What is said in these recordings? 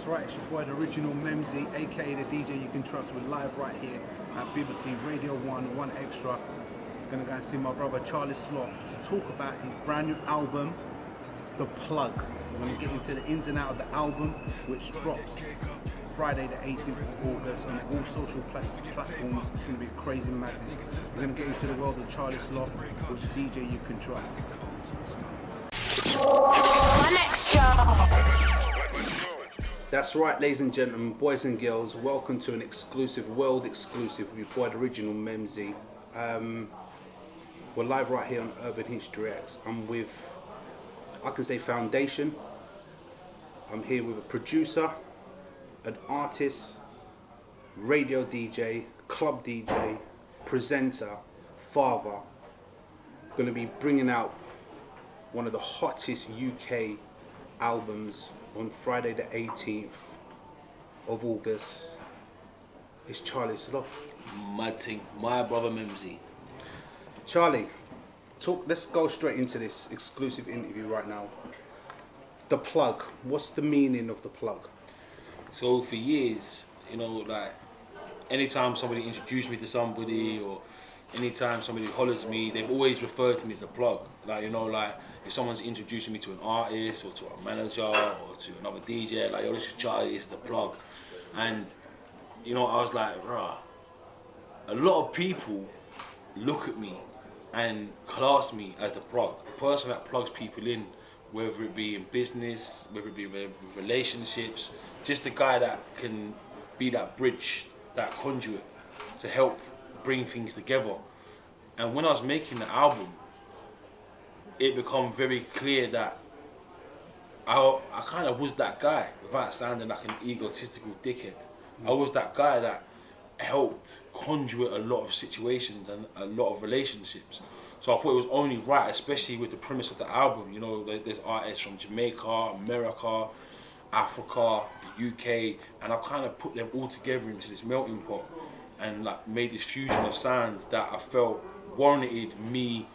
That's right, it's your boy, the original Memzee, aka the DJ you can trust. We're live right here at BBC Radio 1, 1 Extra. Gonna go and see my brother Charlie Sloth to talk about his brand new album, The Plug. We're gonna get into the ins and out of the album, which drops Friday the 18th of August on all social platforms. It's gonna be a crazy madness. We're gonna get into the world of Charlie Sloth with the DJ you can trust. Let's go. 1 Extra. That's right, ladies and gentlemen, boys and girls, welcome to an exclusive, world exclusive with your boy, the original Memzee. We're live right here on Urban History X. I'm with, I can say, Foundation. I'm here with a producer, an artist, radio DJ, club DJ, presenter, father. Going to be bringing out one of the hottest UK albums on Friday the 18th of August. It's Charlie Sloth. Mad thing, my brother Memzee. Charlie, let's go straight into this exclusive interview right now. The Plug, what's the meaning of The Plug? So for years, you know, like anytime somebody introduced me to somebody or anytime somebody hollers at me, they've always referred to me as The Plug. Like, you know, like if someone's introducing me to an artist or to a manager or to another DJ, like, yo, this is Charlie, it's The Plug. And, you know, I was like, rah, a lot of people look at me and class me as The Plug, a person that plugs people in, whether it be in business, whether it be with relationships, just a guy that can be that bridge, that conduit to help bring things together. And when I was making the album, it became very clear that I kind of was that guy, without sounding like an egotistical dickhead. I was that guy that helped conduit a lot of situations and a lot of relationships. So I thought it was only right, especially with the premise of the album. You know, there's artists from Jamaica, America, Africa, the UK, and I kind of put them all together into this melting pot and like made this fusion of sounds that I felt warranted me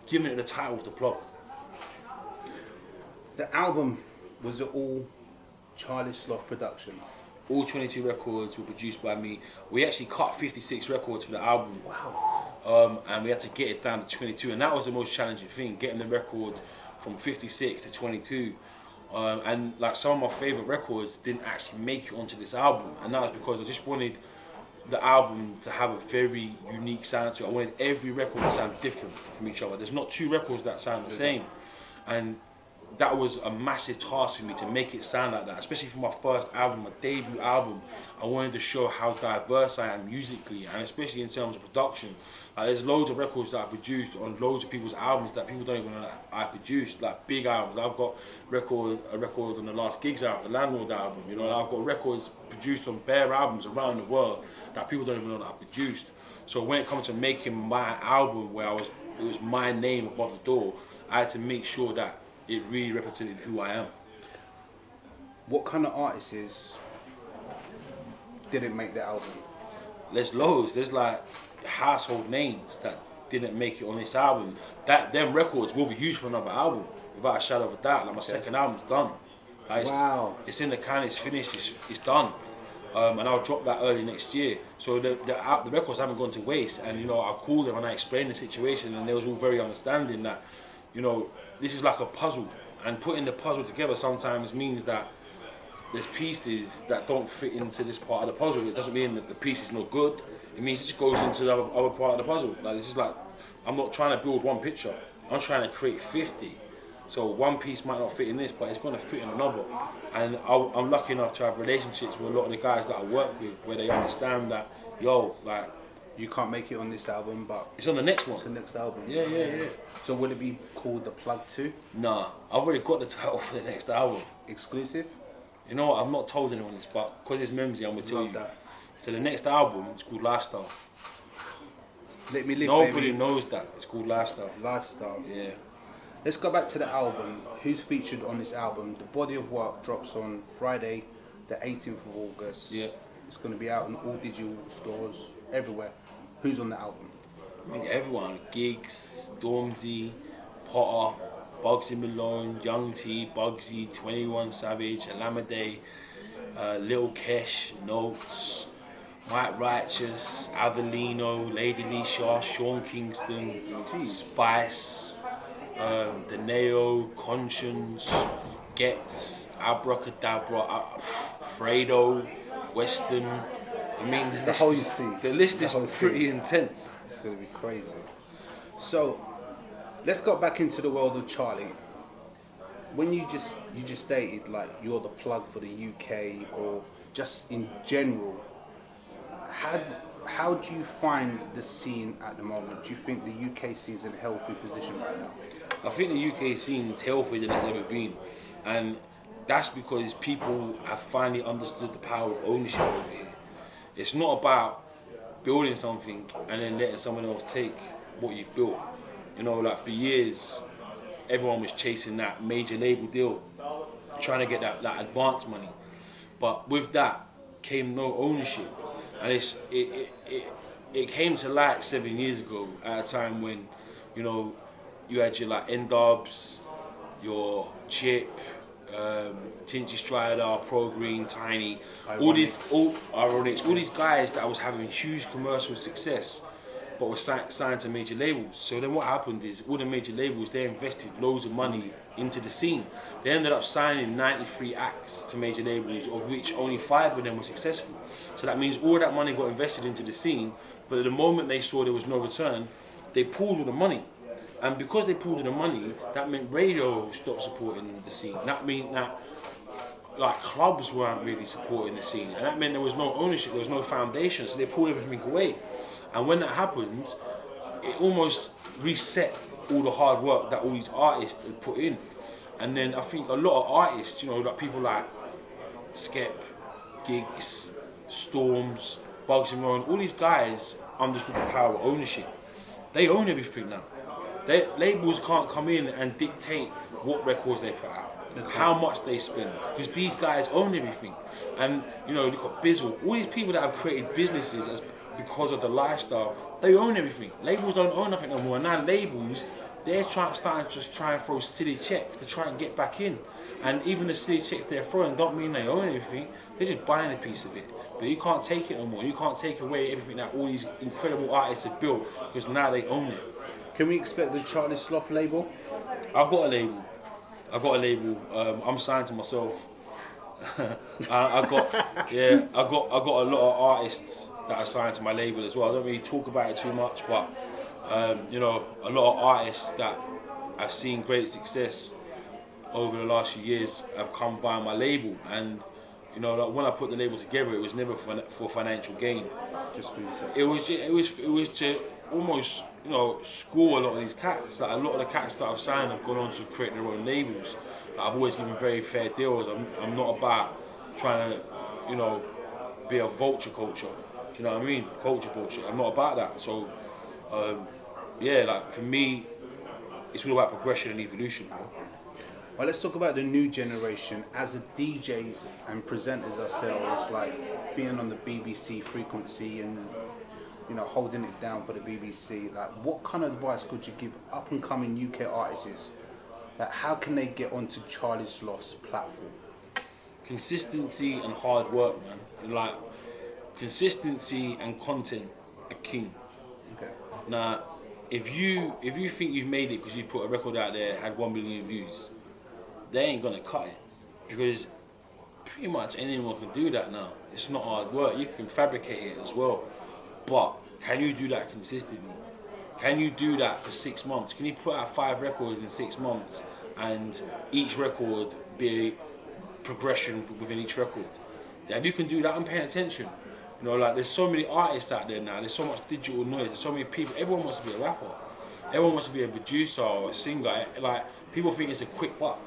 giving it the title of The Plug. The album, was it all Charlie Sloth production? All 22 records were produced by me. We actually cut 56 records for the album. Wow. And we had to get it down to 22, and that was the most challenging thing, getting the record from 56 to 22. And like some of my favourite records didn't actually make it onto this album, and that was because I just wanted the album to have a very unique sound to it. I wanted every record to sound different from each other. There's not two records that sound the same, and that was a massive task for me to make it sound like that, especially for my first album, my debut album. I wanted to show how diverse I am musically, and especially in terms of production. There's loads of records that I produced on loads of people's albums that people don't even know that I produced, like big albums. I've got a record on the last Giggs album, the Landlord album. You know, I've got records produced on bare albums around the world that people don't even know that I produced. So when it comes to making my album, where it was my name above the door, I had to make sure that it really represented who I am. What kind of artists didn't make the album? There's loads. There's like household names that didn't make it on this album. Them records will be used for another album, without a shadow of a doubt. Like my second album's done. Like Wow. It's in the can, it's finished, it's done. And I'll drop that early next year. So the records haven't gone to waste. And you know, I called them and I explained the situation, and they was all very understanding that, you know, this is like a puzzle, and putting the puzzle together sometimes means that there's pieces that don't fit into this part of the puzzle. It doesn't mean that the piece is no good. It means it just goes into the other part of the puzzle. Like, this is like, I'm not trying to build one picture, I'm trying to create 50. So one piece might not fit in this, but it's going to fit in another. And I'm lucky enough to have relationships with a lot of the guys that I work with, where they understand that, yo, like, You can't make it on this album, but it's on the next one. it's the next album. Yeah. So will it be called The Plug 2? Nah, I've already got the title for the next album. Exclusive? You know what, I've not told anyone this, but because it's Memzee, I'm going to tell Love you. that. So the next album is called Lifestyle. Let me live, Nobody baby. knows that. It's called Lifestyle. Lifestyle. Yeah. Let's go back to the album. Who's featured on this album? The body of work drops on Friday, the 18th of August. Yeah. It's going to be out in all digital stores, everywhere. Who's on the album? I mean, everyone. Giggs, Stormzy, Potter, Bugzy Malone, Young T, Bugzy, 21 Savage, Alameda, Lil Kesh, Notes, Mike Righteous, Avelino, Lady Leshurr, Sean Kingston, Spice, Deneo, Conscience, Ghetts, Abracadabra, Fredo, Western. I mean, the list is pretty intense. It's going to be crazy. So, let's go back into the world of Charlie. When you just stated like you're the plug for the UK or just in general, how do you find the scene at the moment? Do you think the UK scene is in a healthy position right now? I think the UK scene is healthier than it's ever been, and that's because people have finally understood the power of ownership over here. It's not about building something and then letting someone else take what you've built. You know, like for years, everyone was chasing that major label deal, trying to get that advance money. But with that came no ownership. And it came to light 7 years ago at a time when, you know, you had your like N-Dubs, your Chip, Tinchy Strider, Pro Green, Tiny, all these guys that was having huge commercial success, but were signed to major labels. So then what happened is all the major labels, they invested loads of money into the scene. They ended up signing 93 acts to major labels, of which only 5 of them were successful. So that means all that money got invested into the scene, but at the moment they saw there was no return, they pulled all the money. And because they pulled all the money, that meant radio stopped supporting the scene. That meant that like clubs weren't really supporting the scene, and that meant there was no ownership, there was no foundation, so they pulled everything away. And when that happened, it almost reset all the hard work that all these artists had put in. And then I think a lot of artists, you know, like people like Skep, Giggs, Storms, Bugzy Malone, all these guys understood the power of ownership. They own everything now. Labels can't come in and dictate what records they put out, how much they spend, because these guys own everything. And you know, you've got Bizzle, all these people that have created businesses because of the lifestyle, they own everything. Labels don't own nothing no more. And now labels, they're starting to just try and throw silly checks to try and get back in. And even the silly checks they're throwing don't mean they own everything, they're just buying a piece of it. But you can't take it no more. You can't take away everything that all these incredible artists have built, because now they own it. Can we expect the Charlie Sloth label? I've got a label. I'm signed to myself. I got a lot of artists that are signed to my label as well. I don't really talk about it too much, but you know, a lot of artists that I've seen great success over the last few years have come via my label. And you know, like when I put the label together, it was never for financial gain. Just for yourself. It was to almost, you know, school a lot of these cats. Like a lot of the cats that I've signed have gone on to create their own labels. Like I've always given very fair deals. I'm not about trying to, you know, be a vulture culture. Do you know what I mean? Culture bullshit. I'm not about that. So, yeah, like for me, it's all about progression and evolution, bro. Well, let's talk about the new generation. As a DJs and presenters ourselves, like being on the BBC frequency and, you know, holding it down for the BBC, like what kind of advice could you give up and coming UK artists? Like how can they get onto Charlie Sloth's platform? Consistency and hard work, man. Like consistency and content are king. Okay. Now, if you think you've made it because you put a record out there, had 1 million views, they ain't gonna cut it, because pretty much anyone can do that now. It's not hard work. You can fabricate it as well, but can you do that consistently? Can you do that for 6 months? Can you put out 5 records in 6 months and each record be a progression within each record? Yeah, if you can do that, I'm paying attention. You know, like there's so many artists out there now, there's so much digital noise, there's so many people, everyone wants to be a rapper. Everyone wants to be a producer or a singer. Like, people think it's a quick buck.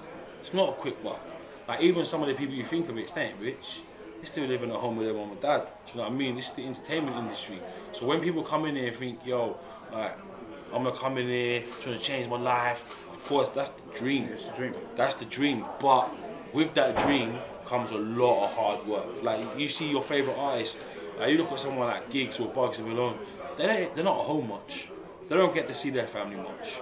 It's not a quick buck. Like, even some of the people you think of it, they ain't rich. They're still living at home with their mum and dad. Do you know what I mean? This is the entertainment industry. So when people come in here and think, yo, like, I'm gonna come in here, trying to change my life, of course, that's the dream. It's a dream. That's the dream. But with that dream comes a lot of hard work. Like, you see your favourite artists, like, you look at someone like Giggs or Bugzy Malone, they're not at home much. They don't get to see their family much.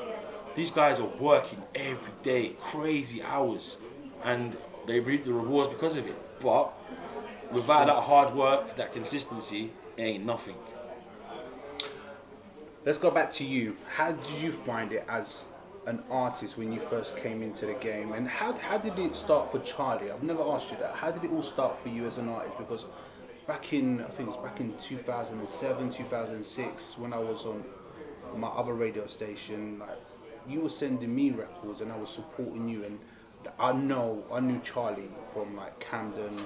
these guys are working every day, crazy hours, and they reap the rewards because of it. But without that hard work, that consistency, it ain't nothing. Let's go back to you. How did you find it as an artist when you first came into the game, and how did it start for Charlie? I've never asked you that. How did it all start for you as an artist? Because back in 2007, 2006, when I was on my other radio station, like, you were sending me records and I was supporting you, and I knew Charlie from like Camden,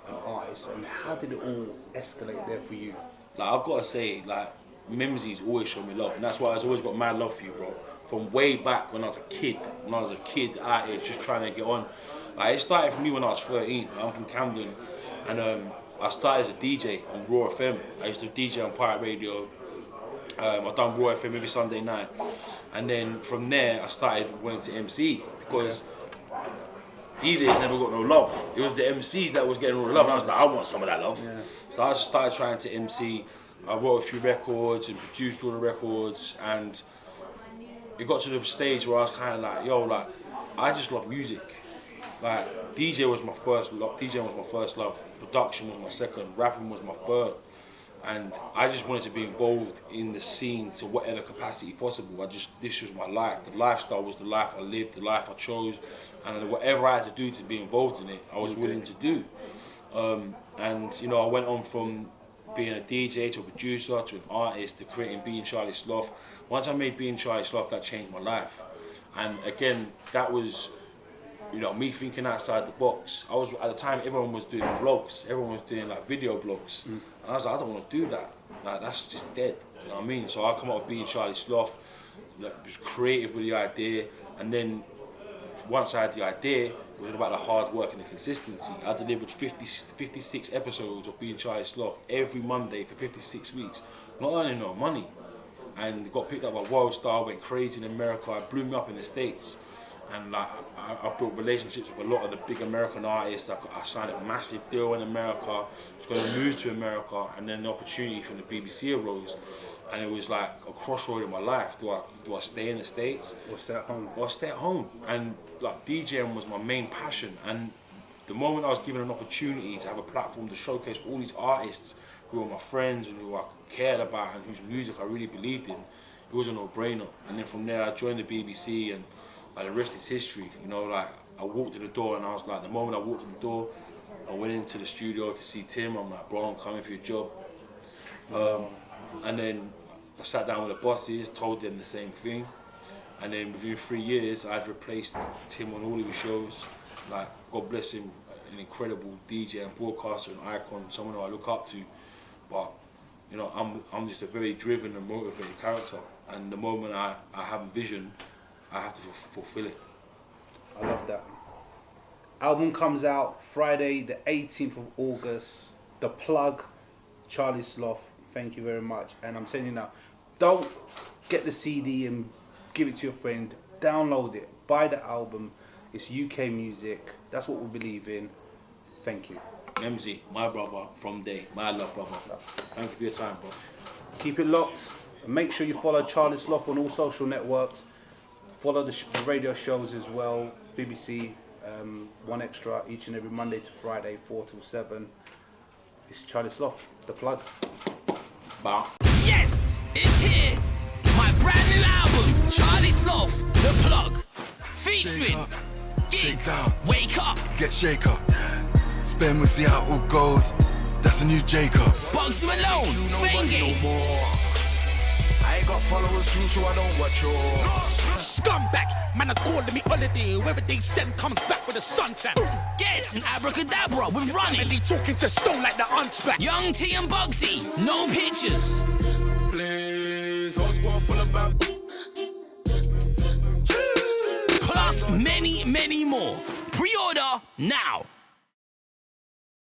an artist. And how did it all escalate there for you? Like, I've got to say, like, Memzee's always shown me love, and that's why I've always got mad love for you, bro. From way back when I was a kid out here just trying to get on. Like, it started for me when I was 13. I'm from Camden, and I started as a DJ on Raw FM. I used to DJ on Pirate Radio. I've done Raw FM every Sunday night, and then from there I started wanting to MC, because DJs never got no love. It was the MCs that was getting all the love, and I was like, I want some of that love. Yeah. So I just started trying to MC. I wrote a few records and produced all the records, and it got to the stage where I was kind of like, yo, like, I just love music. Like, DJ was my first love. Production was my second. Rapping was my third. And I just wanted to be involved in the scene to whatever capacity possible. This was my life. The lifestyle was the life I lived, the life I chose, and whatever I had to do to be involved in it, I was willing to do. And you know, I went on from being a DJ to a producer to an artist to creating Being Charlie Sloth. Once I made Being Charlie Sloth, that changed my life. And again, that was, you know, me thinking outside the box. I was, at the time, everyone was doing vlogs, everyone was doing like video blogs. And I was like, I don't want to do that. Like, that's just dead. You know what I mean? So I come up with Being Charlie Sloth, like, was creative with the idea, and then once I had the idea, it was about the hard work and the consistency. I delivered 56 episodes of Being Charlie Sloth every Monday for 56 weeks, not earning no money. And it got picked up by World Star, went crazy in America, it blew me up in the States. And like, I built relationships with a lot of the big American artists. I signed a massive deal in America. I was going to move to America, and then the opportunity from the BBC arose. And it was like a crossroad in my life. Do I stay in the States? Or stay at home? Or stay at home. And like, DJing was my main passion. And the moment I was given an opportunity to have a platform to showcase all these artists who were my friends and who I cared about and whose music I really believed in, it was a no-brainer. And then from there I joined the BBC, and like, the rest is history. You know, like, I walked in the door and I was like, the moment I walked in the door, I went into the studio to see Tim. I'm like, bro, I'm coming for your job. And then I sat down with the bosses, told them the same thing. And then within 3 years, I'd replaced Tim on all of his shows. Like, God bless him, an incredible DJ and broadcaster, an icon, someone who I look up to. But, you know, I'm just a very driven and motivated character. And the moment I have a vision, I have to fulfill it. I love that. Album comes out Friday, the 18th of August. The Plug, Charlie Sloth. Thank you very much. And I'm telling you now, don't get the CD and give it to your friend. Download it. Buy the album. It's UK music. That's what we believe in. Thank you. Memzee, my brother from day. My love, brother. Thank you for your time, bro. Keep it locked. And make sure you follow Charlie Sloth on all social networks. Follow the radio shows as well. BBC, 1 Extra, each and every Monday to Friday, 4 till 7. It's Charlie Sloth, The Plug. Bow. Yes, it's here. My brand new album, Charlie Sloth, The Plug. Featuring Giggs, Wake Up. Get shaker. Spend with the out all gold. That's a new Jacob. Bugzy Malone, Fame Game. I ain't got followers too, so I don't watch your Scumbag, man, are calling me holiday. Whoever they send comes back with a suntan. Ghetts and Abracadabra with Running. And they talking to stone like the hunchback. Young T and Bugzy, no pictures. Please, whole squad full of bad. Plus many, many more. Pre-order now.